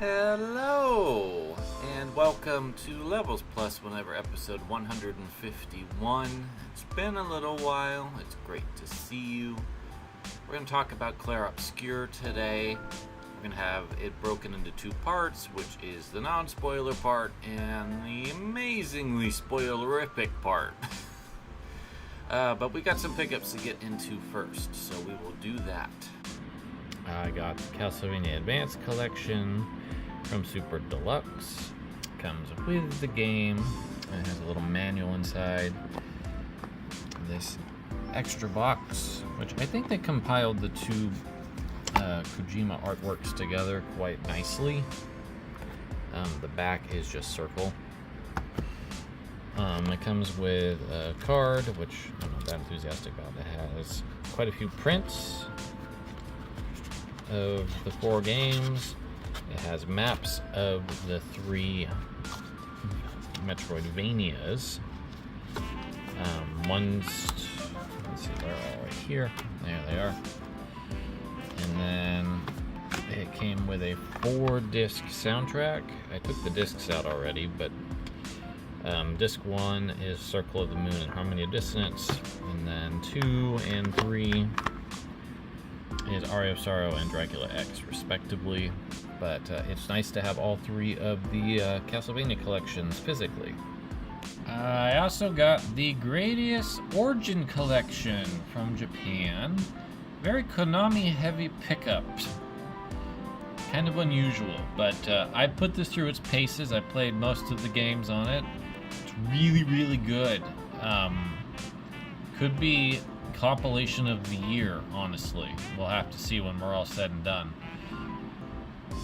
Hello, and welcome to Levels Plus Whenever episode 151. It's been a little while. It's great to see you. We're going to talk about Clair Obscur today. We're going to have it broken into two parts, which is the non-spoiler part and the amazingly spoilerific part. But we got some pickups to get into first, so we will do that. I got the Castlevania Advance Collection from Super Deluxe. Comes with the game. It has a little manual inside. This extra box, which I think they compiled the two Kojima artworks together quite nicely. The back is just circle. It comes with a card, which I'm not that enthusiastic about. It has quite a few prints of the 4 games. It has maps of the 3 Metroidvanias. Let's see, they're all right here. There they are. And then it came with a 4-disc soundtrack. I took the discs out already, but disc 1 is Circle of the Moon and Harmony of Dissonance, and then 2 and 3 is Aria of Sorrow and Dracula X, respectively. But it's nice to have all 3 of the Castlevania collections physically. I also got the Gradius Origin Collection from Japan. Very Konami-heavy pickup. Kind of unusual, but I put this through its paces. I played most of the games on it. It's really, really good. Could be compilation of the year, honestly. We'll have to see when we're all said and done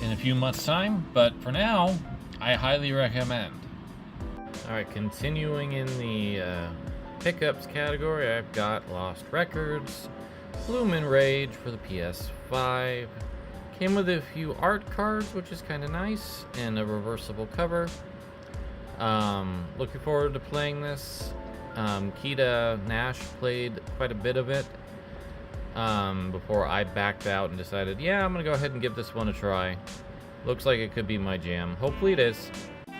in a few months' time, but for now, I highly recommend. Alright, continuing in the pickups category, I've got Lost Records, Bloom and Rage for the PS5. Came with a few art cards, which is kind of nice, and a reversible cover. Looking forward to playing this. Keita Nash played quite a bit of it before I backed out and decided, yeah, I'm going to go ahead and give this one a try. Looks like it could be my jam. Hopefully it is.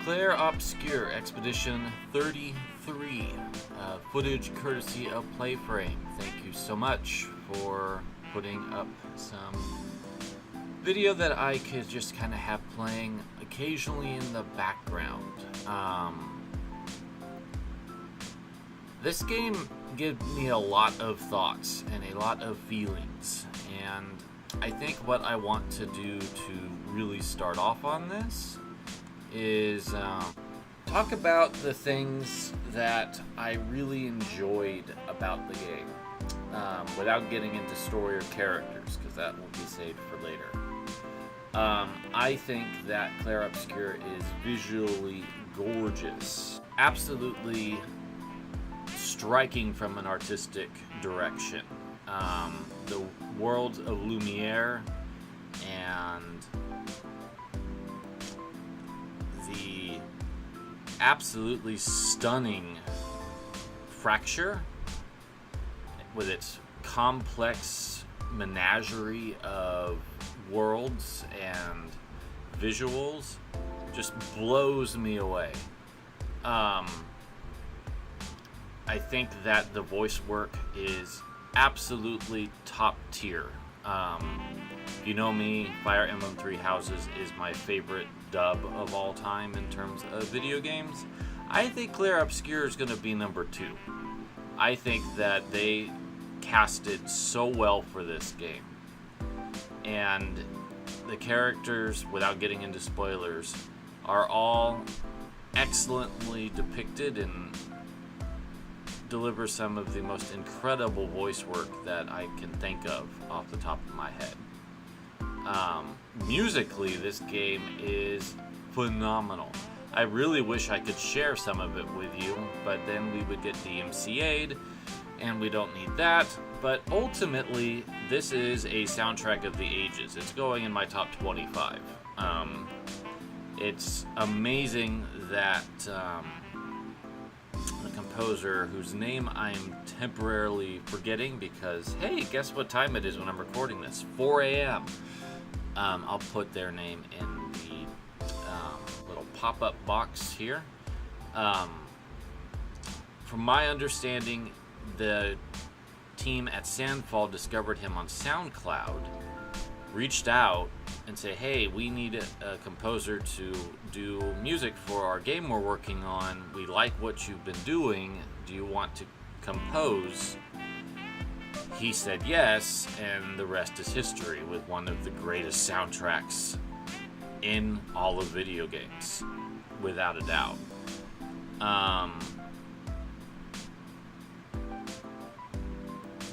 Clair Obscur Expedition 33. Footage courtesy of Playframe. Thank you so much for putting up some video that I could just kind of have playing occasionally in the background. This game gives me a lot of thoughts and a lot of feelings, and I think what I want to do to really start off on this is talk about the things that I really enjoyed about the game, without getting into story or characters, because that will be saved for later. I think that Clair Obscur is visually gorgeous, absolutely striking from an artistic direction. The world of Lumiere and the absolutely stunning Fracture with its complex menagerie of worlds and visuals just blows me away. I think that the voice work is absolutely top tier. If you know me, Fire Emblem Three Houses is my favorite dub of all time in terms of video games. I think Clair Obscur is going to be number 2. I think that they casted so well for this game. And the characters, without getting into spoilers, are all excellently depicted and deliver some of the most incredible voice work that I can think of off the top of my head. Musically, this game is phenomenal. I really wish I could share some of it with you, but then we would get DMCA'd, and we don't need that. But ultimately, this is a soundtrack of the ages. It's going in my top 25. It's amazing that the composer, whose name I'm temporarily forgetting because, hey, guess what time it is when I'm recording this? 4 a.m. I'll put their name in the little pop-up box here. From my understanding, the team at Sandfall discovered him on SoundCloud, reached out and said, hey, we need a composer to do music for our game we're working on. We like what you've been doing. Do you want to compose? He said yes, and the rest is history, with one of the greatest soundtracks in all of video games, without a doubt. I'm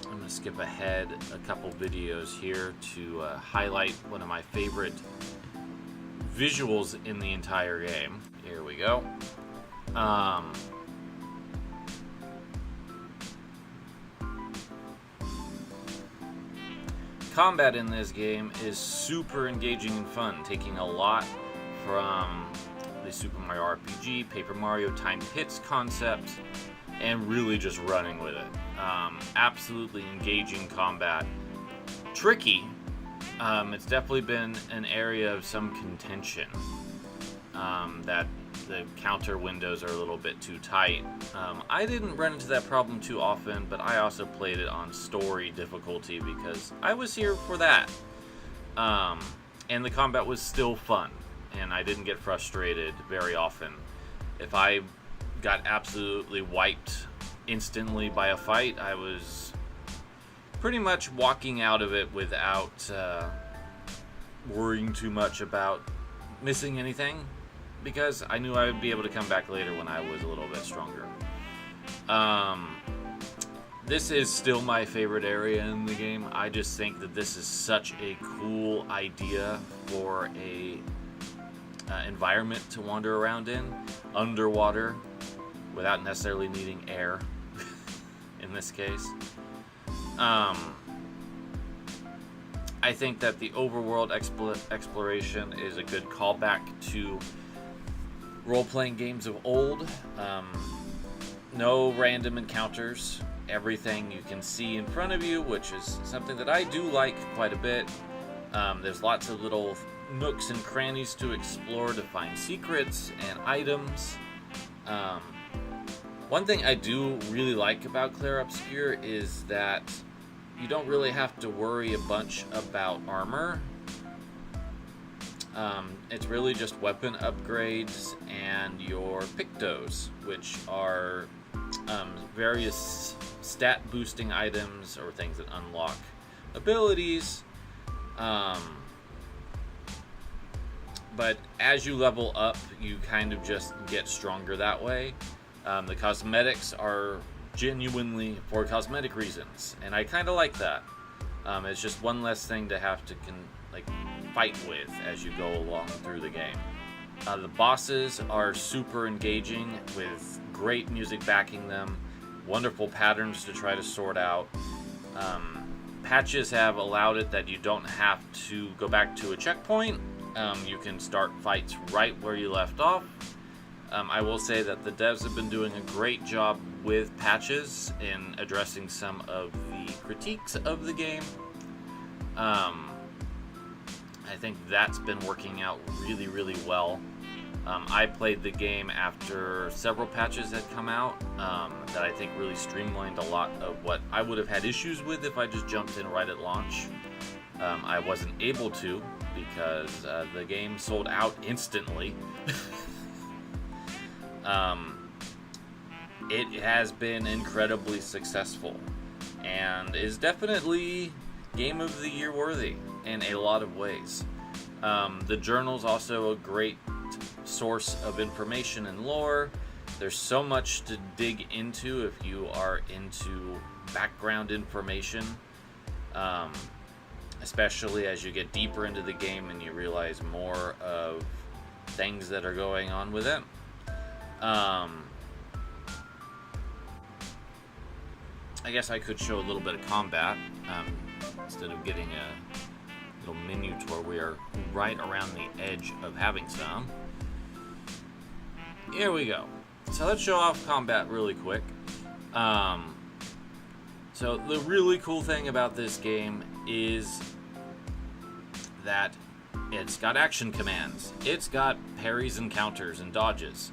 going to skip ahead a couple videos here to highlight one of my favorite visuals in the entire game. Here we go. Combat in this game is super engaging and fun, taking a lot from the Super Mario RPG, Paper Mario timed hits concept, and really just running with it. Absolutely engaging combat. Tricky. It's definitely been an area of some contention, that the counter windows are a little bit too tight. I didn't run into that problem too often, but I also played it on story difficulty because I was here for that. And the combat was still fun, and I didn't get frustrated very often. If I got absolutely wiped instantly by a fight, I was pretty much walking out of it without worrying too much about missing anything, because I knew I would be able to come back later when I was a little bit stronger. This is still my favorite area in the game. I just think that this is such a cool idea for a environment to wander around in, underwater, without necessarily needing air, in this case. I think that the overworld exploration is a good callback to role-playing games of old. No random encounters. Everything you can see in front of you, which is something that I do like quite a bit. There's lots of little nooks and crannies to explore to find secrets and items. One thing I do really like about Clair Obscur is that you don't really have to worry a bunch about armor. It's really just weapon upgrades and your pictos, which are various stat boosting items or things that unlock abilities. But as you level up, you kind of just get stronger that way. The cosmetics are genuinely for cosmetic reasons, and I kind of like that. It's just one less thing to have to fight with as you go along through the game. The bosses are super engaging with great music backing them, wonderful patterns to try to sort out. Patches have allowed it that you don't have to go back to a checkpoint. You can start fights right where you left off. I will say that the devs have been doing a great job with patches in addressing some of the critiques of the game. I think that's been working out really, really well. I played the game after several patches had come out that I think really streamlined a lot of what I would have had issues with if I just jumped in right at launch. I wasn't able to because the game sold out instantly. It has been incredibly successful and is definitely Game of the Year worthy in a lot of ways. The journal's also a great source of information and lore. There's so much to dig into if you are into background information, especially as you get deeper into the game and you realize more of things that are going on with it. I guess I could show a little bit of combat instead of getting a little menu tour. We are right around the edge of having some. Here we go. So let's show off combat really quick. So the really cool thing about this game is that It's got action commands. It's got parries and counters and dodges.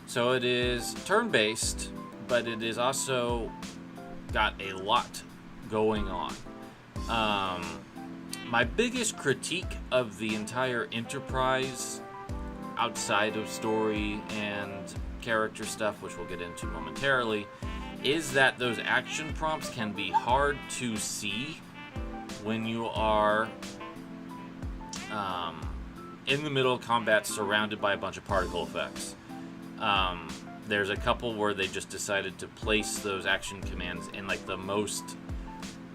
So it is turn-based, but it is also got a lot going on. My biggest critique of the entire Enterprise, outside of story and character stuff, which we'll get into momentarily, is that those action prompts can be hard to see when you are in the middle of combat surrounded by a bunch of particle effects. There's a couple where they just decided to place those action commands in like the most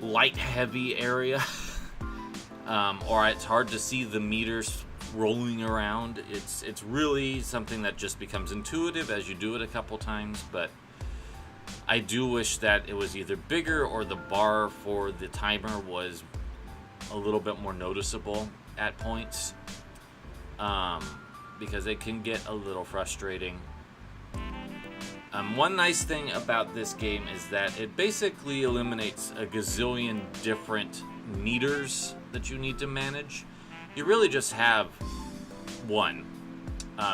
light heavy area or it's hard to see the meters rolling around. It's really something that just becomes intuitive as you do it a couple times, but I do wish that it was either bigger or the bar for the timer was a little bit more noticeable at points, because it can get a little frustrating. One nice thing about this game is that it basically eliminates a gazillion different meters that you need to manage. You really just have one.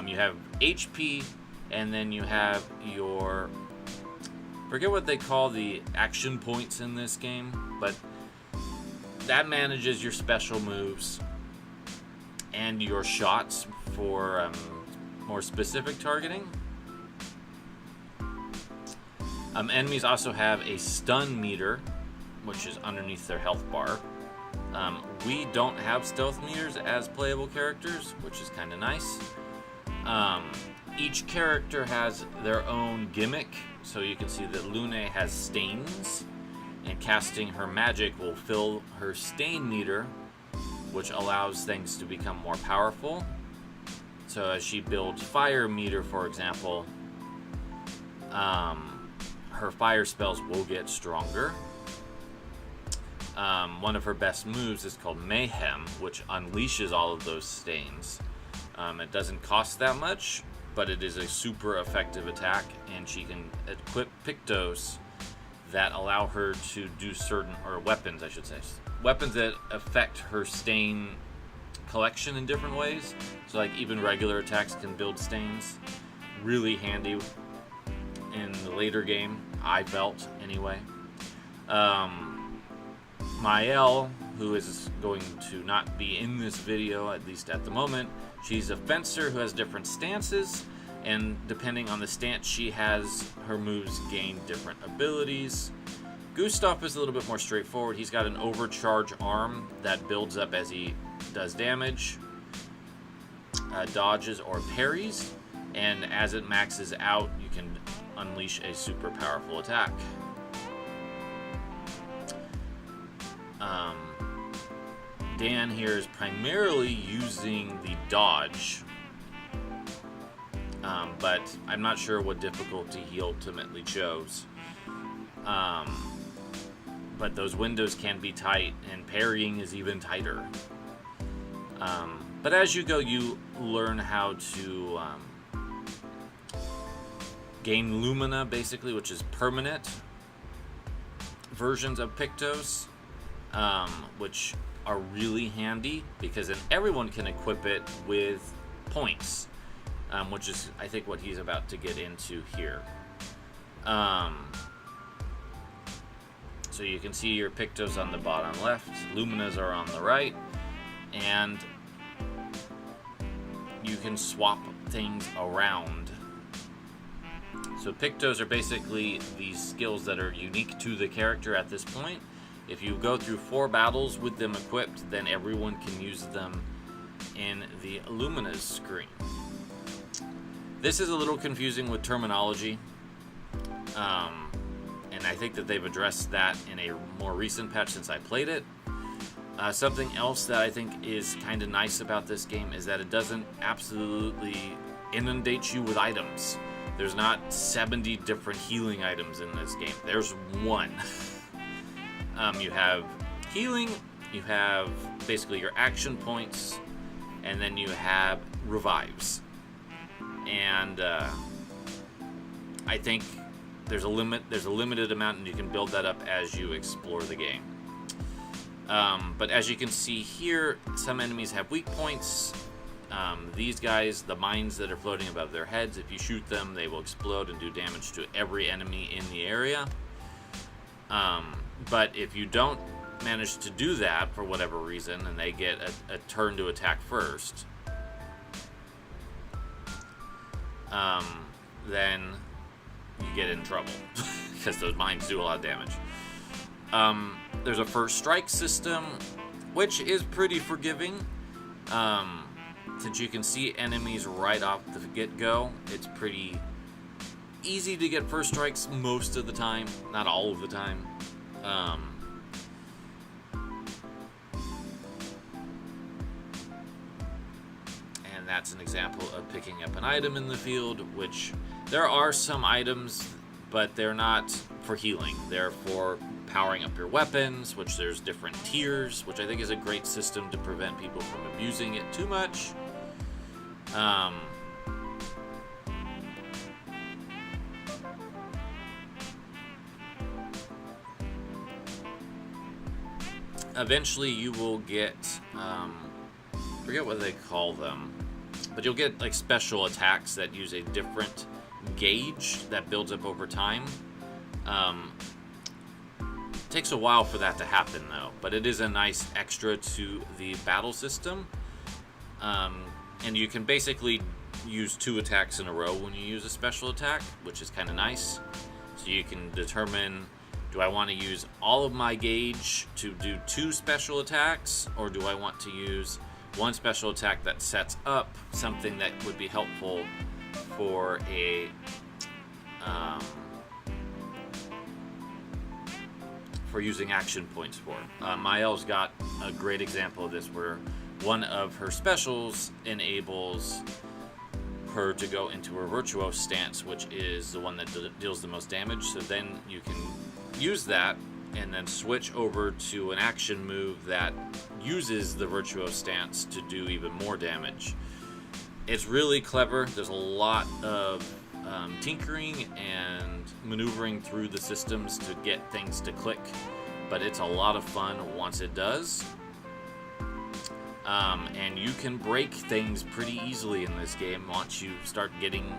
You have HP, and then you have your, forget what they call the action points in this game, but that manages your special moves and your shots for more specific targeting. Enemies also have a stun meter, which is underneath their health bar. We don't have stealth meters as playable characters, which is kind of nice. Each character has their own gimmick, so you can see that Lune has stains, and casting her magic will fill her stain meter, which allows things to become more powerful. So as she builds fire meter, for example, her fire spells will get stronger. One of her best moves is called Mayhem, which unleashes all of those stains. It doesn't cost that much, but it is a super effective attack, and she can equip Pictos that allow her to do certain, or weapons I should say, weapons that affect her stain collection in different ways. So like even regular attacks can build stains. Really handy in the later game, I felt anyway. Mael, who is going to not be in this video, at least at the moment, she's a fencer who has different stances, and depending on the stance she has, her moves gain different abilities. Gustav is a little bit more straightforward. He's got an overcharge arm that builds up as he does damage, dodges, or parries, and as it maxes out, you can unleash a super powerful attack. Dan here is primarily using the dodge, but I'm not sure what difficulty he ultimately chose. But those windows can be tight, and parrying is even tighter. But as you go, you learn how to gain Lumina, basically, which is permanent versions of Pictos, which are really handy because then everyone can equip it with points, which is, I think, what he's about to get into here. So you can see your Pictos on the bottom left, Luminas are on the right, and you can swap things around. So Pictos are basically these skills that are unique to the character at this point. If you go through 4 battles with them equipped, then everyone can use them in the Lumina's screen. This is a little confusing with terminology, and I think that they've addressed that in a more recent patch since I played it. Something else that I think is kind of nice about this game is that it doesn't absolutely inundate you with items. There's not 70 different healing items in this game. There's one. You have healing, you have basically your action points, and then you have revives. And I think there's a limited amount, and you can build that up as you explore the game. But as you can see here, some enemies have weak points. These guys, the mines that are floating above their heads, if you shoot them, they will explode and do damage to every enemy in the area. But if you don't manage to do that for whatever reason, and they get a turn to attack first, then you get in trouble because those mines do a lot of damage. There's a first strike system, which is pretty forgiving. Since you can see enemies right off the get-go, it's pretty easy to get first strikes most of the time, not all of the time. And that's an example of picking up an item in the field, which there are some items, but they're not for healing. They're for powering up your weapons, which there's different tiers, which I think is a great system to prevent people from abusing it too much. Eventually you will get, forget what they call them, but you'll get like special attacks that use a different gauge that builds up over time. Takes a while for that to happen though, but it is a nice extra to the battle system. And you can basically use 2 attacks in a row when you use a special attack, which is kind of nice. So you can determine, do I want to use all of my gauge to do 2 special attacks, or do I want to use 1 special attack that sets up something that would be helpful for a for using action points for. Mael's got a great example of this where one of her specials enables her to go into her virtuoso stance, which is the one that deals the most damage. So then you can use that and then switch over to an action move that uses the virtuoso stance to do even more damage. It's really clever. There's a lot of tinkering and maneuvering through the systems to get things to click, but it's a lot of fun once it does. And you can break things pretty easily in this game once you start getting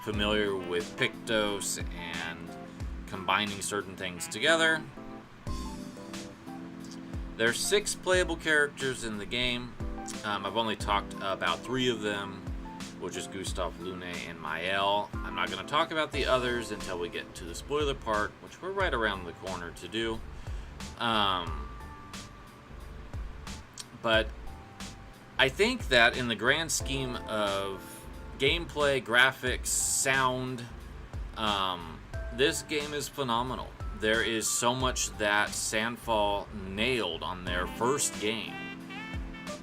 familiar with Pictos and combining certain things together. There's 6 playable characters in the game. I've only talked about 3 of them, which is Gustav, Lune, and Mael. I'm not going to talk about the others until we get to the spoiler part, which we're right around the corner to do. But I think that in the grand scheme of gameplay, graphics, sound, this game is phenomenal. There is so much that Sandfall nailed on their first game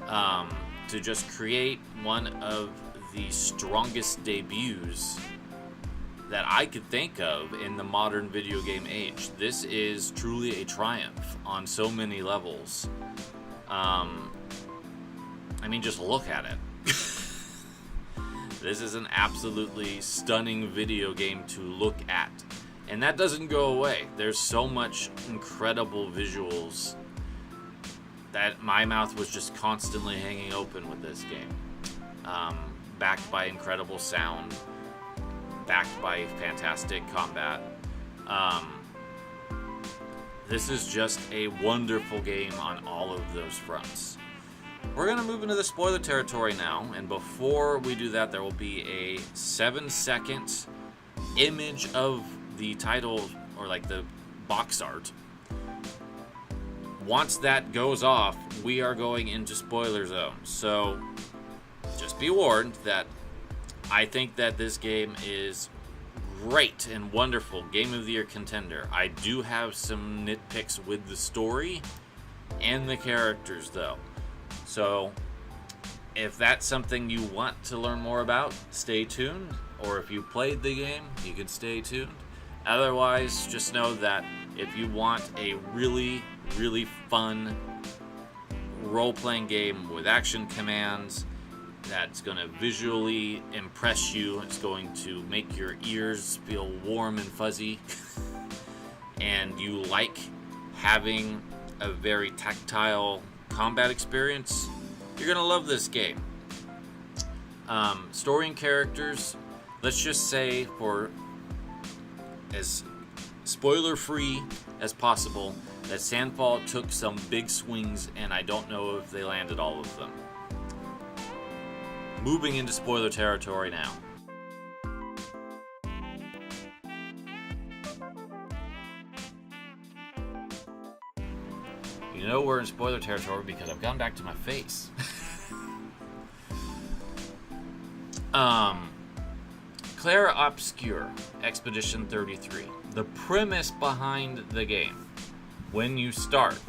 to just create one of the strongest debuts that I could think of in the modern video game age. This is truly a triumph on so many levels. I mean, just look at it. This is an absolutely stunning video game to look at. And that doesn't go away. There's so much incredible visuals that my mouth was just constantly hanging open with this game. Backed by incredible sound, backed by fantastic combat. This is just a wonderful game on all of those fronts. We're going to move into the spoiler territory now, and before we do that, there will be a 7-second image of the title, or like the box art. Once that goes off, we are going into spoiler zone. So just be warned that I think that this game is great and wonderful. Game of the Year contender. I do have some nitpicks with the story and the characters though. So if that's something you want to learn more about, stay tuned. Or if you played the game, you can stay tuned. Otherwise, just know that if you want a really, really fun role-playing game with action commands that's going to visually impress you, it's going to make your ears feel warm and fuzzy, and you like having a very tactile combat experience, you're gonna love this game. Story and characters, let's just say, for as spoiler-free as possible, that Sandfall took some big swings, and I don't know if they landed all of them. Moving into spoiler territory now. You know we're in spoiler territory because I've gone back to my face. Clair Obscur Expedition 33. The premise behind the game, when you start,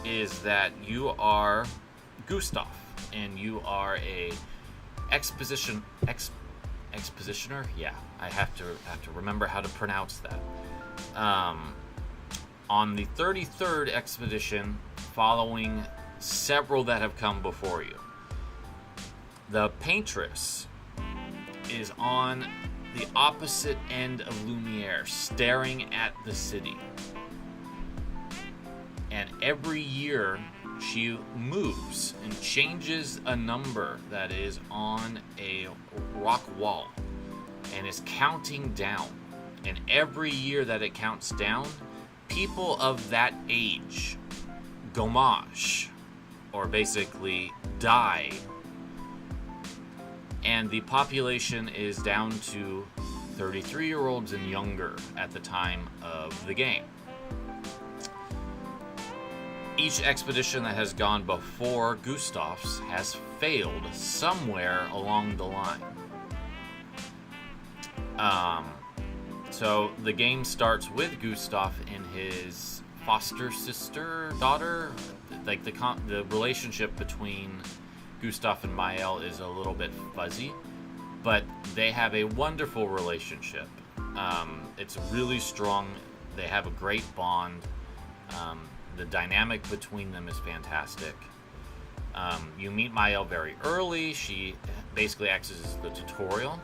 is that you are Gustav, and you are a expositioner. Yeah, I have to remember how to pronounce that. On the 33rd expedition, following several that have come before you, the Paintress is on the opposite end of Lumiere, staring at the city. And every year, she moves and changes a number that is on a rock wall and is counting down. And every year that it counts down, people of that age, gommage, or basically die, and the population is down to 33-year-olds and younger at the time of the game. Each expedition that has gone before Gustav's has failed somewhere along the line. So the game starts with Gustav and his foster daughter. Like the relationship between Gustav and Mael is a little bit fuzzy, but they have a wonderful relationship. It's really strong. They have a great bond. The dynamic between them is fantastic. You meet Mael very early. She basically acts as the tutorial.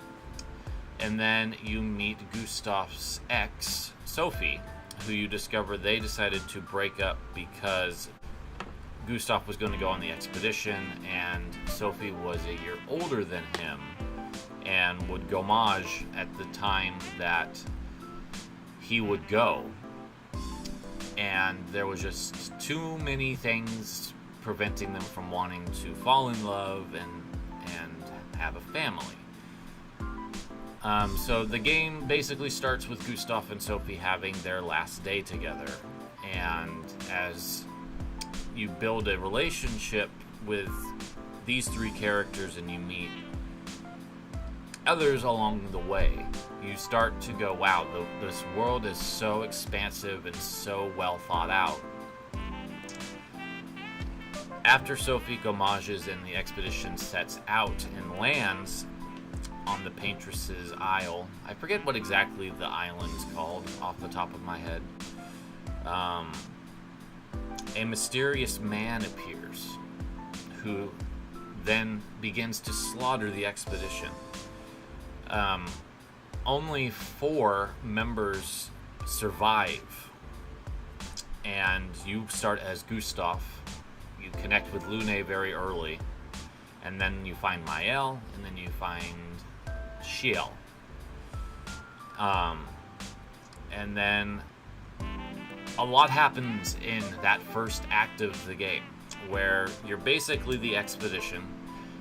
And then you meet Gustav's ex, Sophie, who you discover they decided to break up because Gustav was going to go on the expedition, and Sophie was a year older than him and would gommage at the time that he would go. And there was just too many things preventing them from wanting to fall in love and have a family. So the game basically starts with Gustav and Sophie having their last day together. And as you build a relationship with these three characters and you meet others along the way, you start to go, wow, this world is so expansive and so well thought out. After Sophie gommages and the expedition sets out and lands on the Paintress's Isle, I forget what exactly the island's called off the top of my head, a mysterious man appears who then begins to slaughter the expedition. Only 4 members survive, and you start as Gustav. You connect with Lune very early, and then you find Mael, and then you find Shiel. And then a lot happens in that first act of the game, where you're basically the expedition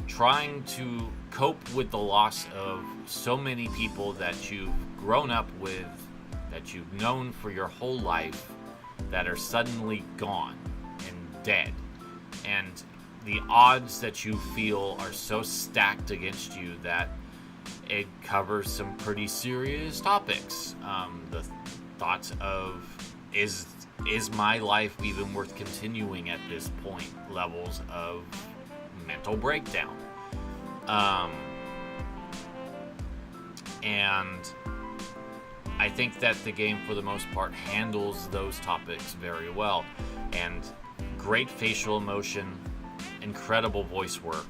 trying to cope with the loss of so many people that you've grown up with, that you've known for your whole life, that are suddenly gone and dead. And the odds that you feel are so stacked against you that it covers some pretty serious topics. The thoughts of, is my life even worth continuing at this point? Levels of mental breakdown. And I think that the game, for the most part, handles those topics very well. And great facial emotion, incredible voice work,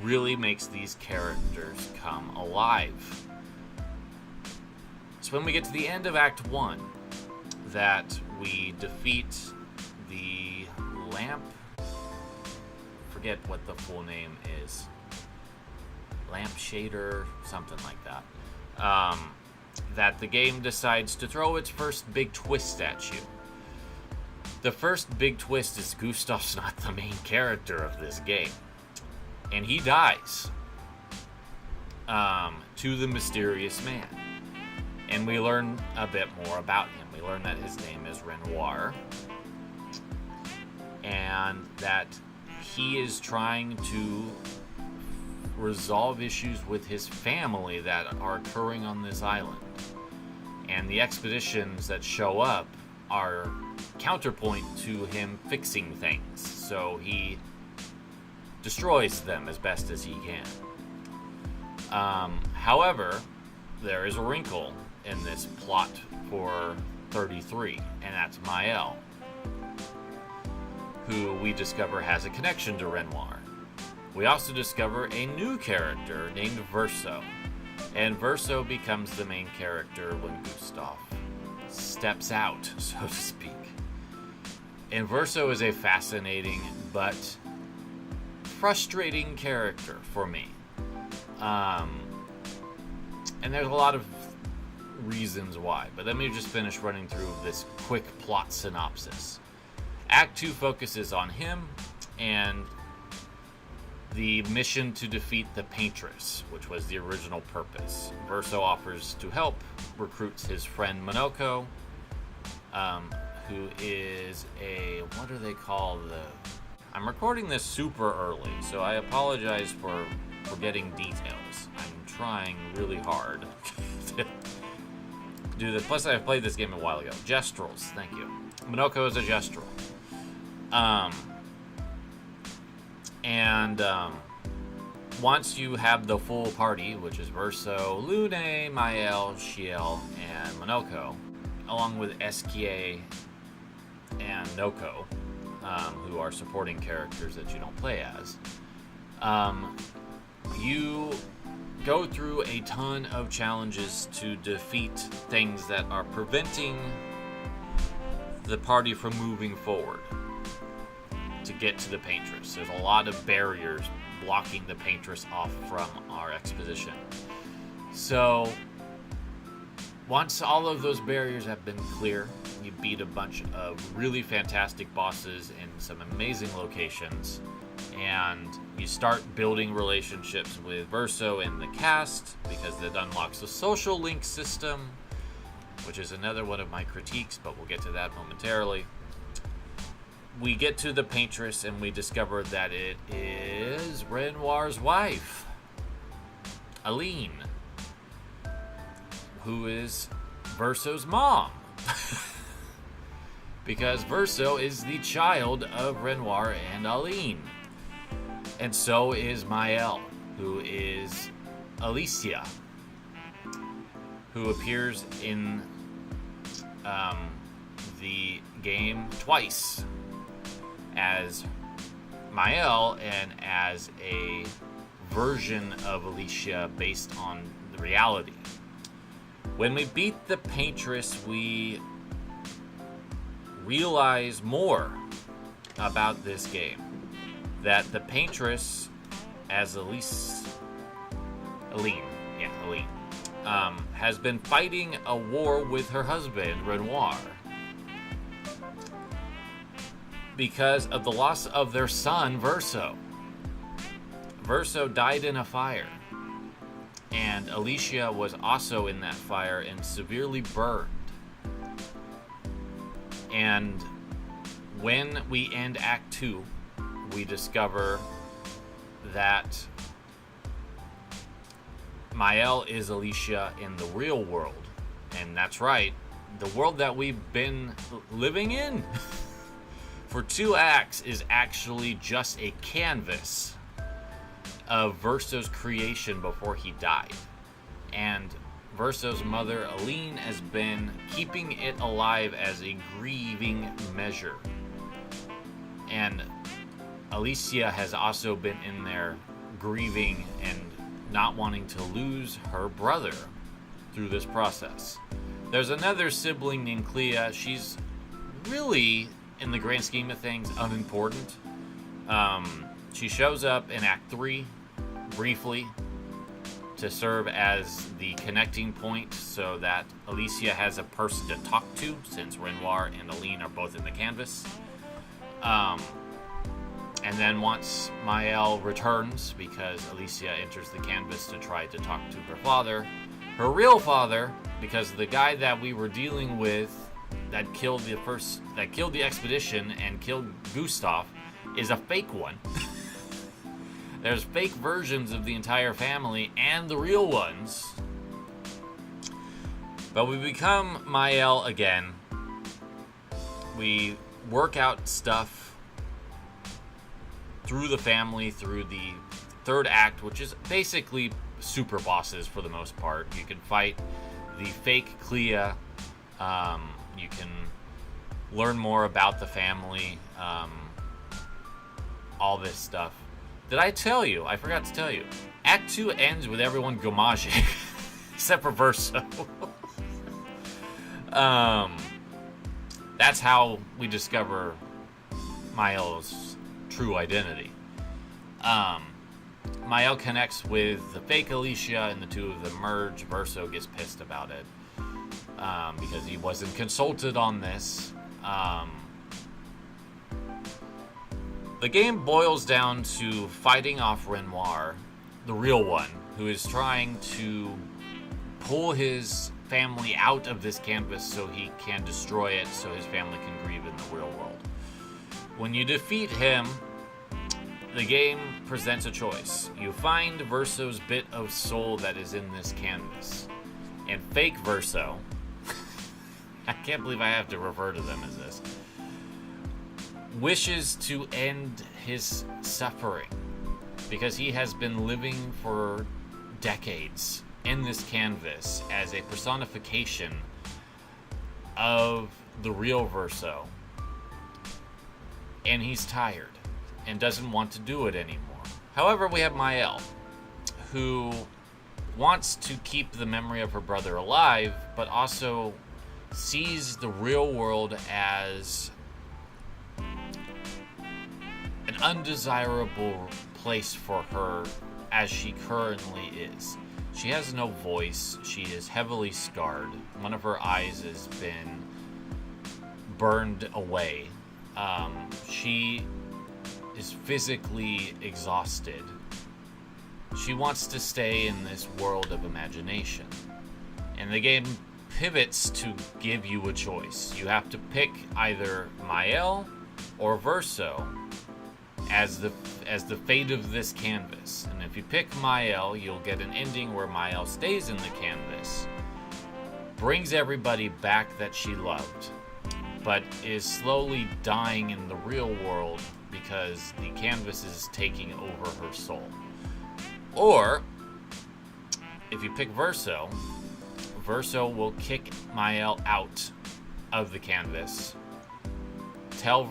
really makes these characters come alive. It's when we get to the end of Act 1 that we defeat the forget what the full name is. Lampshader, something like that. That the game decides to throw its first big twist at you. The first big twist is Gustav's not the main character of this game. And he dies to the mysterious man. And we learn a bit more about him. We learn that his name is Renoir. And that he is trying to resolve issues with his family that are occurring on this island. And the expeditions that show up are counterpoint to him fixing things. So he destroys them as best as he can. However, there is a wrinkle in this plot for 33, and that's Maël, who we discover has a connection to Renoir. We also discover a new character named Verso, and Verso becomes the main character when Gustav steps out, so to speak. And Verso is a fascinating but frustrating character for me. And there's a lot of reasons why, but let me just finish running through this quick plot synopsis. Act 2 focuses on him and the mission to defeat the Paintress, which was the original purpose. Verso offers to help, recruits his friend Monoko, who is a, what do they call the... I'm recording this super early, so I apologize for forgetting details. I'm trying really hard to do this. Plus, I've played this game a while ago. Gestrels, thank you. Monoko is a Gestral. Once you have the full party, which is Verso, Lune, Maël, Shiel, and Monoko, along with Esquier and Noko, who are supporting characters that you don't play as, you go through a ton of challenges to defeat things that are preventing the party from moving forward to get to the Paintress. There's a lot of barriers blocking the Paintress off from our exposition. So once all of those barriers have been clear, you beat a bunch of really fantastic bosses in some amazing locations, and you start building relationships with Verso and the cast, because it unlocks the social link system, which is another one of my critiques, but we'll get to that momentarily. We get to the Paintress and we discover that it is Renoir's wife, Aline, who is Verso's mom. Because Verso is the child of Renoir and Aline. And so is Maël, who is Alicia, who appears in the game twice as Maël and as a version of Alicia based on the reality. When we beat the Paintress, we realize more about this game. That the Paintress, as Aline, has been fighting a war with her husband, Renoir, because of the loss of their son, Verso. Verso died in a fire, and Alicia was also in that fire and severely burned. And when we end Act 2, we discover that Maël is Alicia in the real world. And that's right, the world that we've been living in for 2 acts is actually just a canvas of Verso's creation before he died. And Verso's mother, Aline, has been keeping it alive as a grieving measure. And Alicia has also been in there grieving and not wanting to lose her brother through this process. There's another sibling named Clea. She's really in the grand scheme of things, unimportant. She shows up in Act 3, briefly, to serve as the connecting point so that Alicia has a person to talk to, since Renoir and Aline are both in the canvas. And then once Maëlle returns, because Alicia enters the canvas to try to talk to her father, her real father, because the guy that we were dealing with that killed the expedition and killed Gustav is a fake one. There's fake versions of the entire family and the real ones. But we become Maëlle again. We work out stuff through the family, through the third act, which is basically super bosses for the most part. You can fight the fake Clea. You can learn more about the family. All this stuff. Did I tell you? I forgot to tell you. Act 2 ends with everyone gommage, except for Verso. That's how we discover Maëlle's true identity. Maëlle connects with the fake Alicia, and the two of them merge. Verso gets pissed about it because he wasn't consulted on this. The game boils down to fighting off Renoir, the real one, who is trying to pull his family out of this canvas so he can destroy it, so his family can grieve in the real world. When you defeat him, the game presents a choice. You find Verso's bit of soul that is in this canvas. And fake Verso, I can't believe I have to refer to them as this, wishes to end his suffering because he has been living for decades in this canvas as a personification of the real Verso, and he's tired and doesn't want to do it anymore. However, we have Maëlle, who wants to keep the memory of her brother alive, but also sees the real world as an undesirable place for her as she currently is. She has no voice. She is heavily scarred. One of her eyes has been burned away. She is physically exhausted. She wants to stay in this world of imagination. And the game pivots to give you a choice. You have to pick either Maëlle or Verso as the fate of this canvas. And if you pick Maëlle, you'll get an ending where Maëlle stays in the canvas, brings everybody back that she loved, but is slowly dying in the real world because the canvas is taking over her soul. Or, if you pick Verso, Verso will kick Maëlle out of the canvas, tell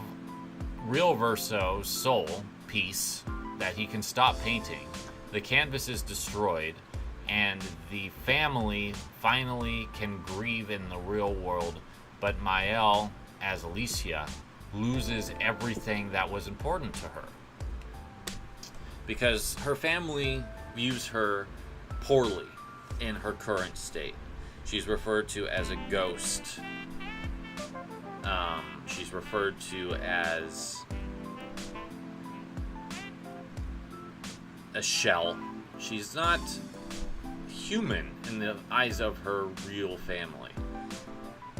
real Verso's soul piece that he can stop painting, the canvas is destroyed, and the family finally can grieve in the real world, but Maëlle, as Alicia, loses everything that was important to her. Because her family views her poorly in her current state. She's referred to as a ghost. She's referred to as a shell. She's not human in the eyes of her real family.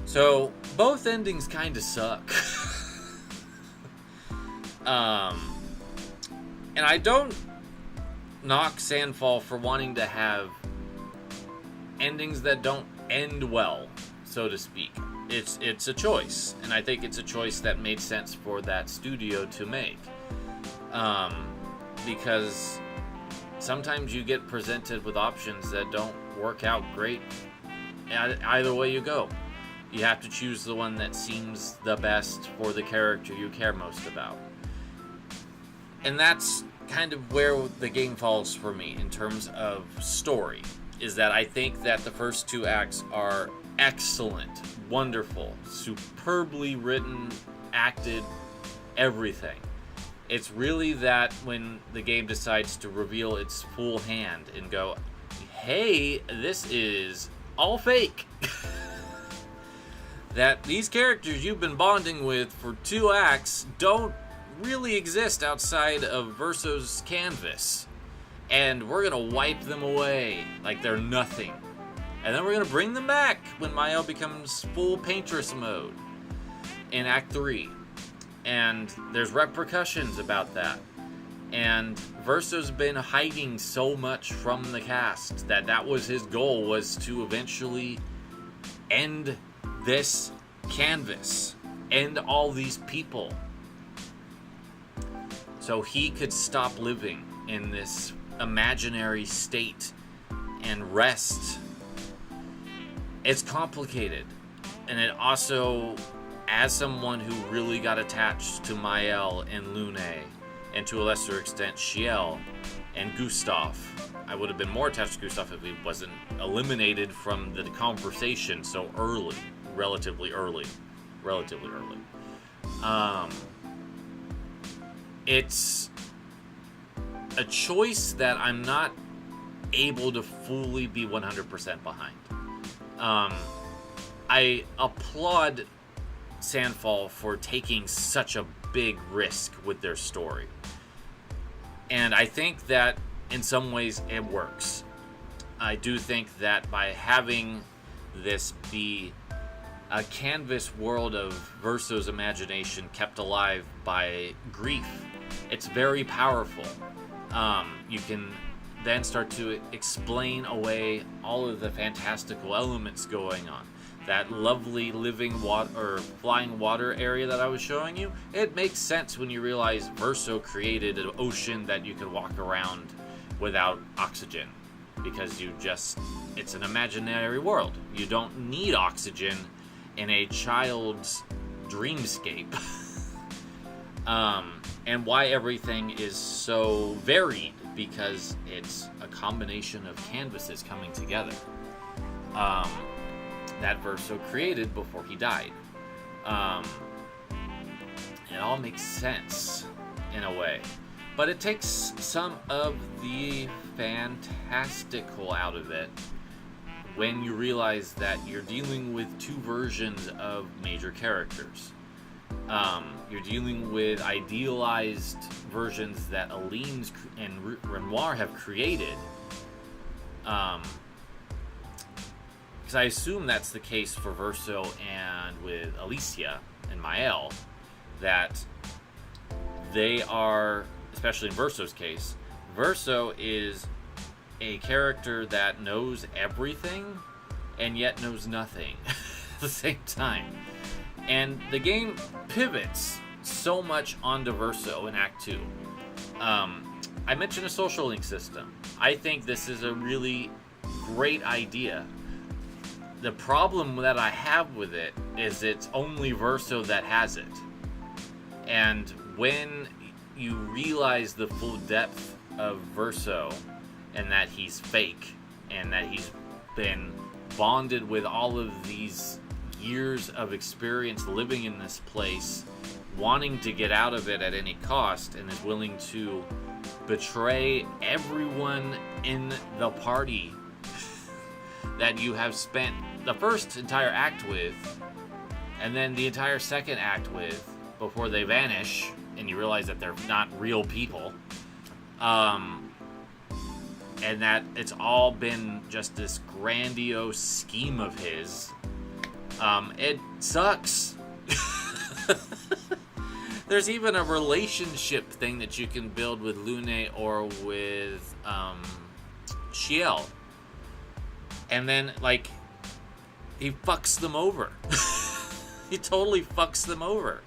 So both endings kind of suck. And I don't knock Sandfall for wanting to have endings that don't end well, so to speak. It's a choice, and I think it's a choice that made sense for that studio to make. Because sometimes you get presented with options that don't work out great either way you go. You have to choose the one that seems the best for the character you care most about. And that's kind of where the game falls for me in terms of story, is that I think that the first two acts are excellent, wonderful, superbly written acted, everything. It's really that when the game decides to reveal its full hand and go, hey, this is all fake. That these characters you've been bonding with for 2 acts don't really exist outside of Verso's canvas. And we're going to wipe them away like they're nothing. And then we're going to bring them back when Mael becomes full Paintress mode in Act 3. And there's repercussions about that. And Verso's been hiding so much from the cast that was his goal, was to eventually end this canvas, end all these people, so he could stop living in this imaginary state and rest. It's complicated. And it also, as someone who really got attached to Mael and Lune, and to a lesser extent Ciel and Gustav, I would have been more attached to Gustav if he wasn't eliminated from the conversation so early, relatively early. It's a choice that I'm not able to fully be 100% behind. I applaud Sandfall for taking such a big risk with their story. And I think that in some ways it works. I do think that by having this be a canvas world of Verso's imagination kept alive by grief, it's very powerful. You can then start to explain away all of the fantastical elements going on. That lovely living water or flying water area that I was showing you, it makes sense when you realize Verso created an ocean that you could walk around without oxygen, because it's an imaginary world. You don't need oxygen in a child's dreamscape. And why everything is so varied, because it's a combination of canvases coming together that Verso created before he died. It all makes sense in a way, but it takes some of the fantastical out of it when you realize that you're dealing with 2 versions of major characters. You're dealing with idealized versions that Aline and Renoir have created. Because I assume that's the case for Verso and with Alicia and Mael, that they are, especially in Verso's case, Verso is a character that knows everything and yet knows nothing at the same time. And the game pivots so much onto Verso in Act 2. I mentioned a social link system. I think this is a really great idea. The problem that I have with it is it's only Verso that has it. And when you realize the full depth of Verso, and that he's fake, and that he's been bonded with all of these years of experience living in this place, wanting to get out of it at any cost, and is willing to betray everyone in the party that you have spent the first entire act with, and then the entire second act with, before they vanish and you realize that they're not real people, and that it's all been just this grandiose scheme of his. It sucks. There's even a relationship thing that you can build with Lune or with Ciel. And then, like, he fucks them over. He totally fucks them over.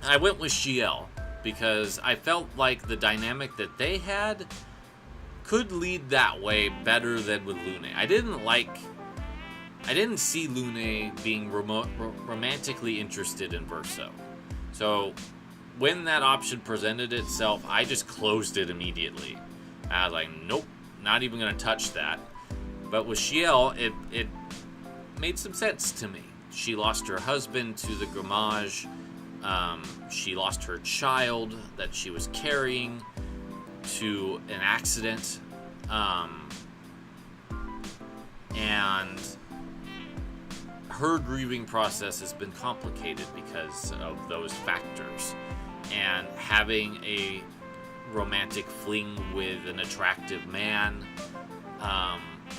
I went with Ciel because I felt like the dynamic that they had could lead that way better than with Lune. I didn't see Lune being romantically interested in Verso. So when that option presented itself, I just closed it immediately. I was like, nope, not even going to touch that. But with Ciel, it made some sense to me. she lost her husband to the Grammage. She lost her child that she was carrying to an accident. And her grieving process has been complicated because of those factors. And having a romantic fling with an attractive man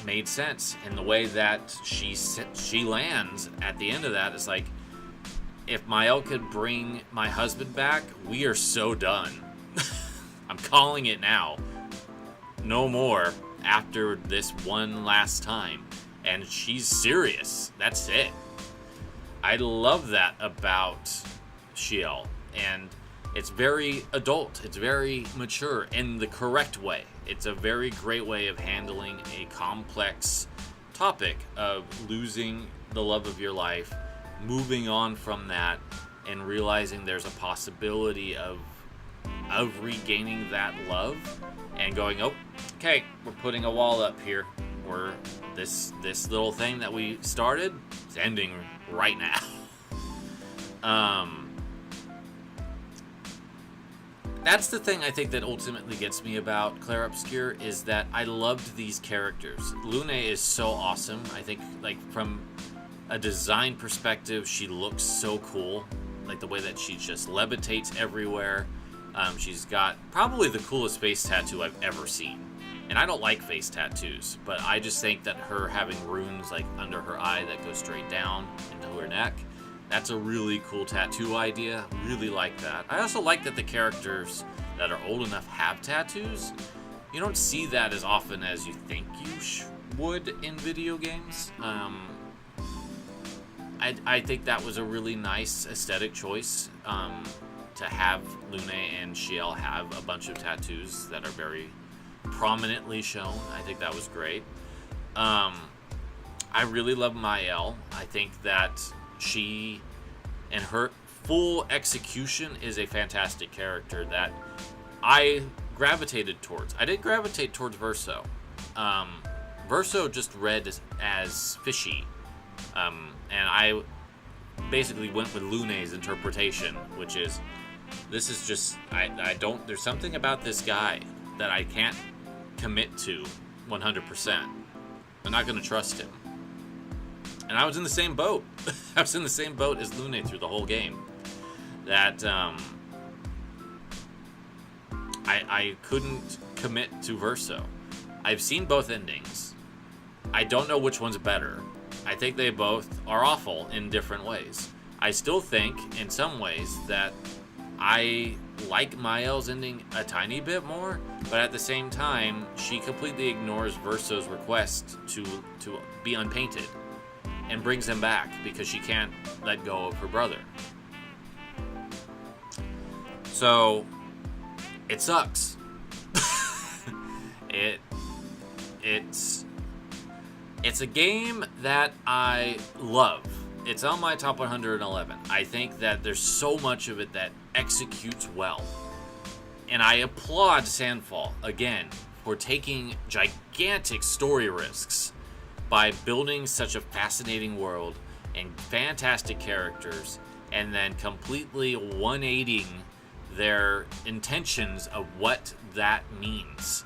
made sense. And the way that she lands at the end of that is like, if Mael could bring my husband back, we are so done. I'm calling it now. No more after this one last time. And she's serious. That's it. I love that about Shiel. And it's very adult. It's very mature in the correct way. It's a very great way of handling a complex topic of losing the love of your life, moving on from that, and realizing there's a possibility of regaining that love and going, oh, okay, we're putting a wall up here. We're this little thing that we started is ending right now. That's the thing I think that ultimately gets me about Clair Obscur, is that I loved these characters. Lune is so awesome. I think, like, from a design perspective, she looks so cool. Like the way that she just levitates everywhere. She's got probably the coolest face tattoo I've ever seen. And I don't like face tattoos, but I just think that her having runes like under her eye that go straight down into her neck, that's a really cool tattoo idea. Really like that. I also like that the characters that are old enough have tattoos. You don't see that as often as you think you would in video games. I think that was a really nice aesthetic choice, to have Lune and Shiel have a bunch of tattoos that are very prominently shown. I think that was great. I really love Mael. I think that she and her full execution is a fantastic character that I gravitated towards. I did gravitate towards Verso. Verso just read as fishy. And I basically went with Lune's interpretation, which is, this is just, there's something about this guy that I can't commit to 100%. I'm not going to trust him. And I was in the same boat. I was in the same boat as Lune through the whole game. That I couldn't commit to Verso. I've seen both endings. I don't know which one's better. I think they both are awful in different ways. I still think, in some ways, that I like Mael's ending a tiny bit more, but at the same time, she completely ignores Verso's request to be unpainted and brings him back because she can't let go of her brother. So, it sucks. It's a game that I love. It's on my top 111. I think that there's so much of it that executes well. And I applaud Sandfall, again, for taking gigantic story risks by building such a fascinating world and fantastic characters, and then completely 180ing their intentions of what that means.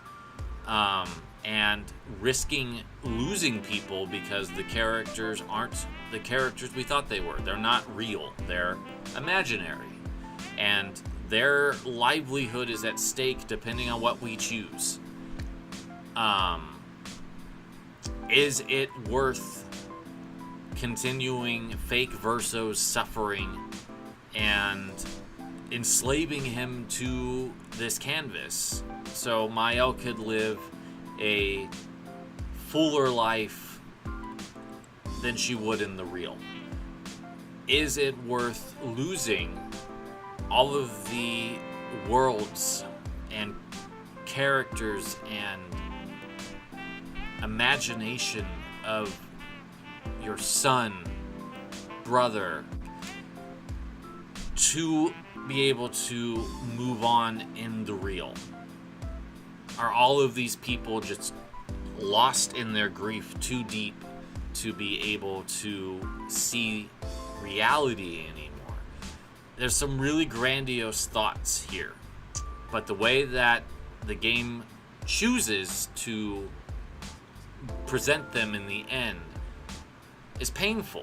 And risking losing people because the characters aren't the characters we thought they were. They're not real. They're imaginary. And their livelihood is at stake depending on what we choose. Is it worth continuing fake Verso's suffering and enslaving him to this canvas so Mael could live a fuller life than she would in the real? Is it worth losing all of the worlds and characters and imagination of your son, brother, to be able to move on in the real? Are all of these people just lost in their grief too deep to be able to see reality anymore. There's some really grandiose thoughts here, but the way that the game chooses to present them in the end is painful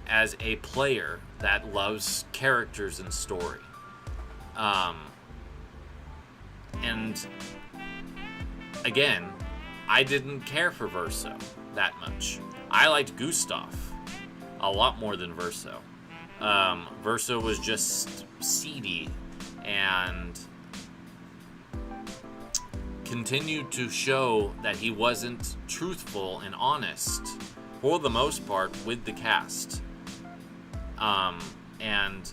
as a player that loves characters and story. And again, I didn't care for Verso that much. I liked Gustav a lot more than Verso. Verso was just seedy and continued to show that he wasn't truthful and honest for the most part with the cast, and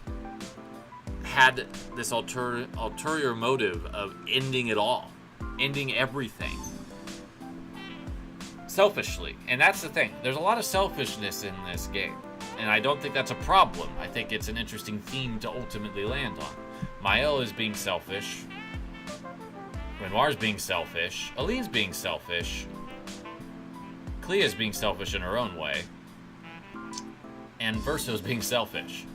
had this ulterior motive of ending it all, ending everything selfishly. And that's the thing, there's a lot of selfishness in this game, and I don't think that's a problem. I think it's an interesting theme to ultimately land on. Maël is being selfish, Renoir's being selfish, Aline's being selfish, Clea's being selfish in her own way, and Verso's being selfish.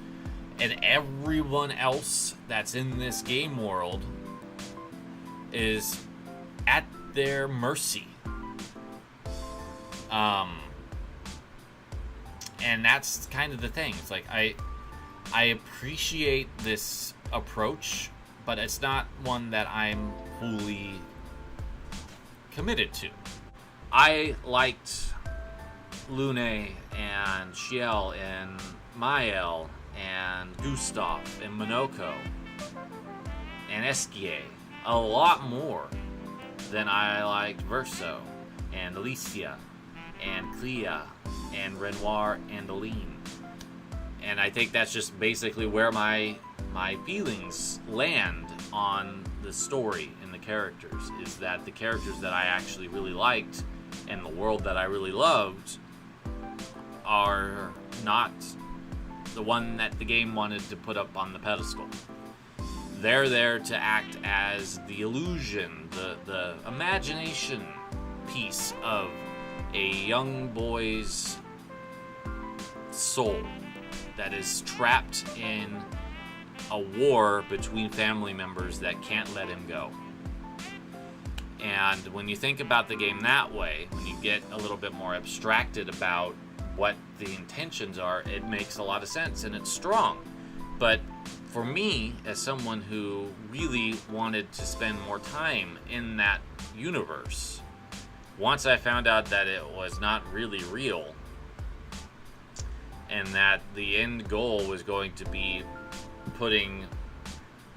And everyone else that's in this game world is at their mercy. And that's kind of the thing. It's like, I appreciate this approach, but it's not one that I'm fully committed to. I liked Lune and Ciel and Maël and Gustav and Monoko and Esquier a lot more than I liked Verso and Alicia and Clea and Renoir and Aline. And I think that's just basically where my feelings land on the story and the characters, is that the characters that I actually really liked and the world that I really loved are not the one that the game wanted to put up on the pedestal. They're there to act as the illusion, the imagination piece of a young boy's soul that is trapped in a war between family members that can't let him go. And when you think about the game that way, when you get a little bit more abstracted about what the intentions are, it makes a lot of sense and it's strong. But for me, as someone who really wanted to spend more time in that universe, once I found out that it was not really real and that the end goal was going to be putting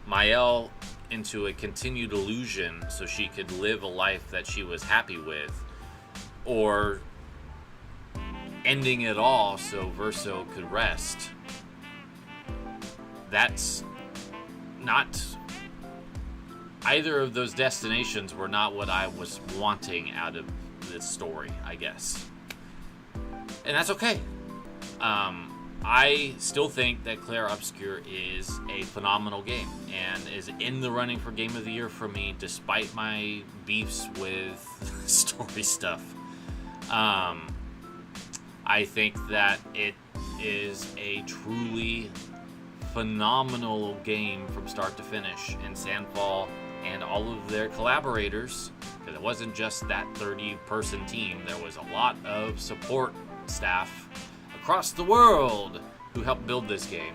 Maël into a continued illusion so she could live a life that she was happy with, or ending it all so Verso could rest, that's not, either of those destinations were not what I was wanting out of this story, I guess. And that's okay. I still think that Clair Obscur is a phenomenal game and is in the running for Game of the Year for me, despite my beefs with story stuff. I think that it is a truly phenomenal game from start to finish, and Sandfall and all of their collaborators, because it wasn't just that 30-person team, there was a lot of support staff across the world who helped build this game,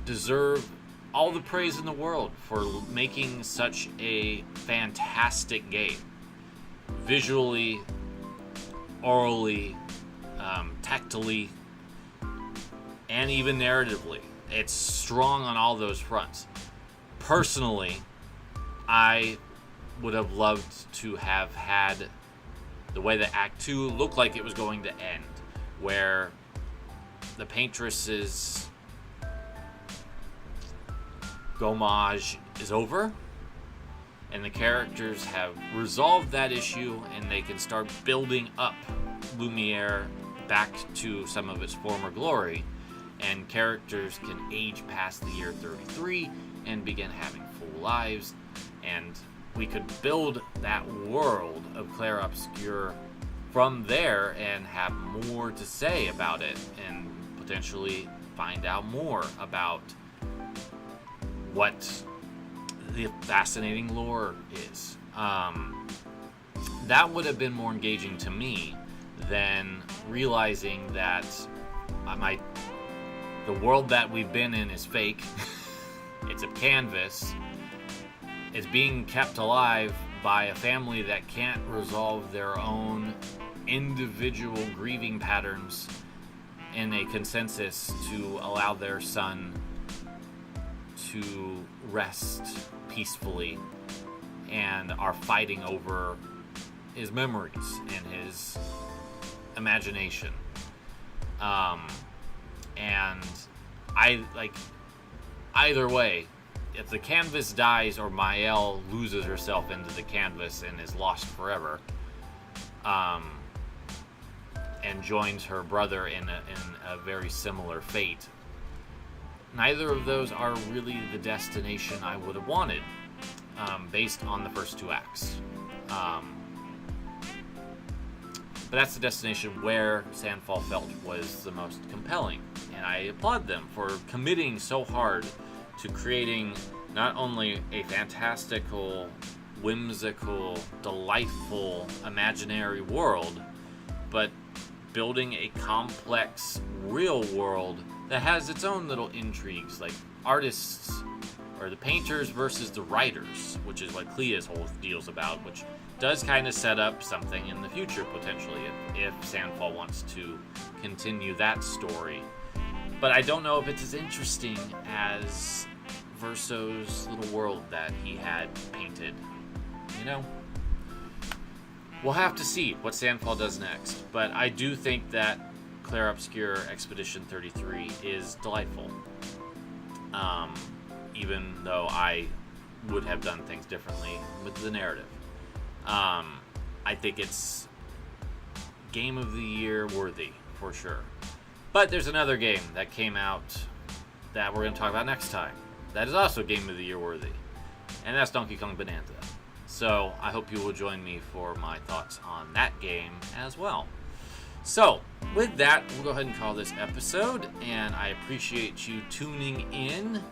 deserve all the praise in the world for making such a fantastic game. Visually, orally, tactily, and even narratively. It's strong on all those fronts. Personally, I would have loved to have had the way that Act 2 looked like it was going to end, where the Paintress's gommage is over and the characters have resolved that issue and they can start building up Lumiere back to some of its former glory, and characters can age past the year 33 and begin having full lives, and we could build that world of Clair Obscur from there and have more to say about it and potentially find out more about what the fascinating lore is. That would have been more engaging to me than realizing that the world that we've been in is fake. It's a canvas. It's being kept alive by a family that can't resolve their own individual grieving patterns in a consensus to allow their son to rest peacefully, and are fighting over his memories and his imagination. And I like either way, if the canvas dies or Mael loses herself into the canvas and is lost forever, and joins her brother in a very similar fate, neither of those are really the destination I would have wanted, based on the first two acts. But that's the destination where Sandfall felt was the most compelling, and I applaud them for committing so hard to creating not only a fantastical, whimsical, delightful, imaginary world, but building a complex, real world that has its own little intrigues, like artists, or the painters versus the writers, which is what Clea's whole deal's about, which does kind of set up something in the future, potentially, if Sandfall wants to continue that story. But I don't know if it's as interesting as Verso's little world that he had painted. You know? We'll have to see what Sandfall does next, but I do think that Clair Obscur Expedition 33 is delightful. Even though I would have done things differently with the narrative. I think it's Game of the Year worthy, for sure. But there's another game that came out that we're going to talk about next time that is also Game of the Year worthy, and that's Donkey Kong Bonanza. So I hope you will join me for my thoughts on that game as well. So with that, we'll go ahead and call this episode, and I appreciate you tuning in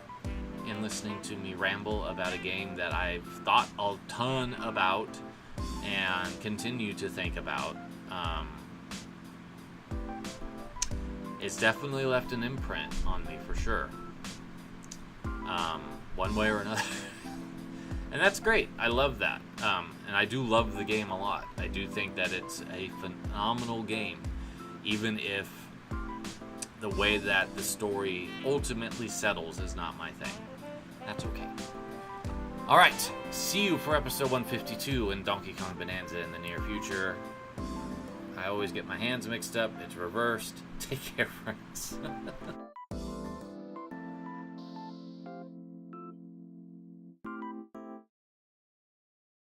and listening to me ramble about a game that I've thought a ton about and continue to think about. It's definitely left an imprint on me, for sure, one way or another. And that's great. I love that. And I do love the game a lot. I do think that it's a phenomenal game, even if the way that the story ultimately settles is not my thing. That's okay. Alright, see you for episode 152 in Donkey Kong Bonanza in the near future. I always get my hands mixed up. It's reversed. Take care, friends.